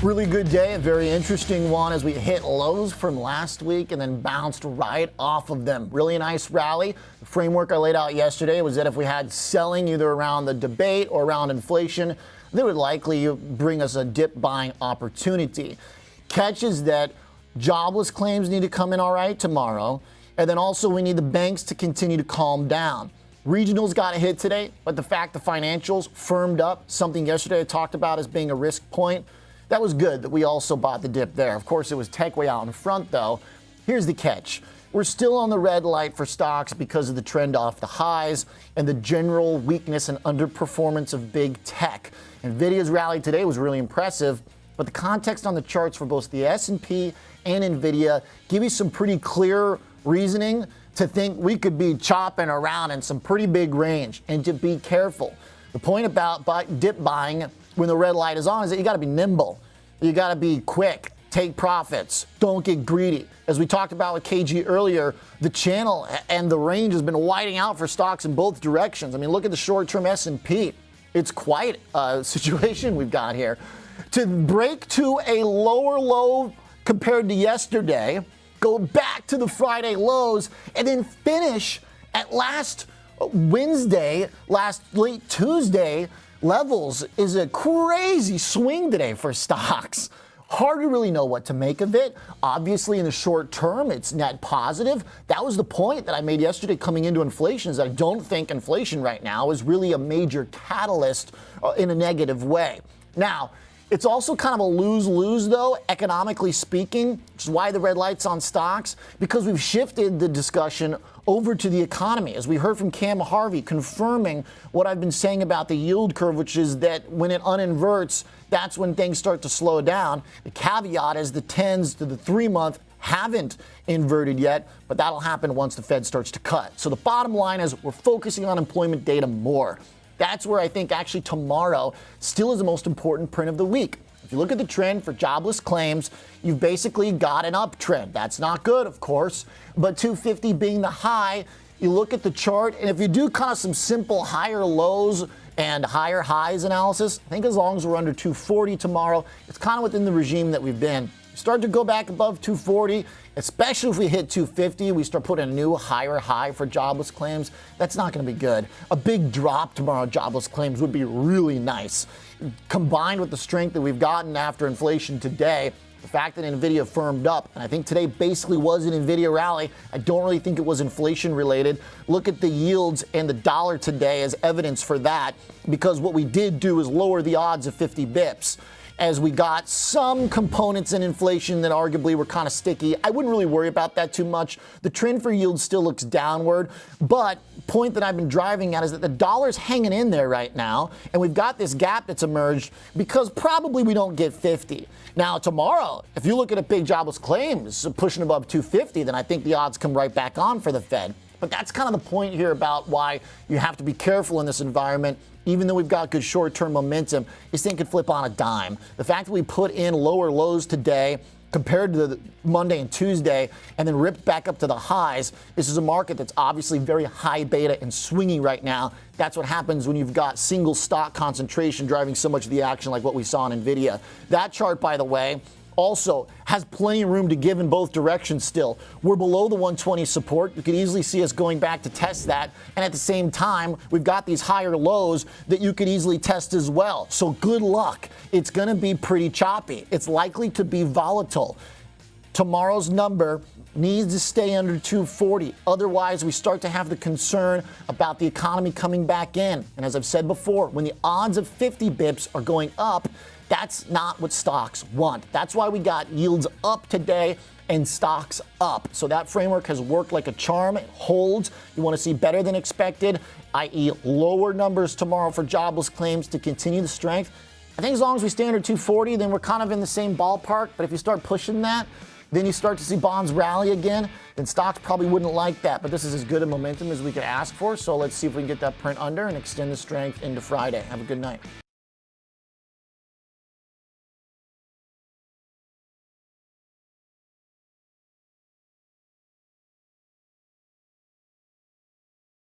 Really good day, a very interesting one as we hit lows from last week and then bounced right off of them. Really nice rally. The framework I laid out yesterday was that if we had selling either around the debate or around inflation, that would likely bring us a dip buying opportunity. Catch is that jobless claims need to come in all right tomorrow, and then also we need the banks to continue to calm down. Regionals got a hit today, but the fact the financials firmed up, something yesterday I talked about as being a risk point, that was good that we also bought the dip there. Of course, it was tech way out in front, though. Here's the catch. We're still on the red light for stocks because of the trend off the highs and the general weakness and underperformance of big tech. NVIDIA's rally today was really impressive, but the context on the charts for both the S&P and NVIDIA give you some pretty clear reasoning to think we could be chopping around in some pretty big range and to be careful. The point about dip buying when the red light is on is that you got to be nimble. You got to be quick, take profits, don't get greedy. As we talked about with KG earlier, the channel and the range has been widening out for stocks in both directions. I mean, look at the short-term S&P. It's quite a situation we've got here. To break to a lower low compared to yesterday, go back to the Friday lows, and then finish at last Wednesday, late Tuesday levels is a crazy swing today for stocks. Hard to really know what to make of it. Obviously, in the short term, it's net positive. That was the point that I made yesterday coming into inflation, is that I don't think inflation right now is really a major catalyst in a negative way. Now, it's also kind of a lose-lose, though, economically speaking, which is why the red light's on stocks, because we've shifted the discussion over to the economy. As we heard from Cam Harvey confirming what I've been saying about the yield curve, which is that when it uninverts, that's when things start to slow down. The caveat is the 10s to the 3-month haven't inverted yet, but that'll happen once the Fed starts to cut. So the bottom line is we're focusing on employment data more. That's where I think actually tomorrow still is the most important print of the week. If you look at the trend for jobless claims, you've basically got an uptrend. That's not good, of course, but 250 being the high, you look at the chart, and if you do kind of some simple higher lows and higher highs analysis, I think as long as we're under 240 tomorrow, it's kind of within the regime that we've been. Start to go back above 240, especially if we hit 250, we start putting a new higher high for jobless claims. That's not going to be good. A big drop tomorrow, jobless claims, would be really nice. Combined with the strength that we've gotten after inflation today, the fact that NVIDIA firmed up, and I think today basically was an NVIDIA rally. I don't really think it was inflation related. Look at the yields and the dollar today as evidence for that, because what we did do is lower the odds of 50 bips. As we got some components in inflation that arguably were kind of sticky. I wouldn't really worry about that too much. The trend for yield still looks downward, but point that I've been driving at is that the dollar's hanging in there right now, and we've got this gap that's emerged because probably we don't get 50. Now, tomorrow, if you look at a big jobless claims pushing above 250, then I think the odds come right back on for the Fed. But that's kind of the point here about why you have to be careful in this environment. Even though we've got good short-term momentum, this thing could flip on a dime. The fact that we put in lower lows today compared to the Monday and Tuesday and then ripped back up to the highs, this is a market that's obviously very high beta and swinging right now. That's what happens when you've got single stock concentration driving so much of the action like what we saw in NVIDIA. That chart, by the way, also has plenty of room to give in both directions still. We're below the 120 support. You could easily see us going back to test that. And at the same time, we've got these higher lows that you could easily test as well. So good luck. It's going to be pretty choppy. It's likely to be volatile. Tomorrow's number needs to stay under 240. Otherwise, we start to have the concern about the economy coming back in. And as I've said before, when the odds of 50 bips are going up, that's not what stocks want. That's why we got yields up today and stocks up. So that framework has worked like a charm. It holds. You want to see better than expected, i.e. lower numbers tomorrow for jobless claims to continue the strength. I think as long as we stay under 240, then we're kind of in the same ballpark. But if you start pushing that, then you start to see bonds rally again, then stocks probably wouldn't like that. But this is as good a momentum as we could ask for. So let's see if we can get that print under and extend the strength into Friday. Have a good night.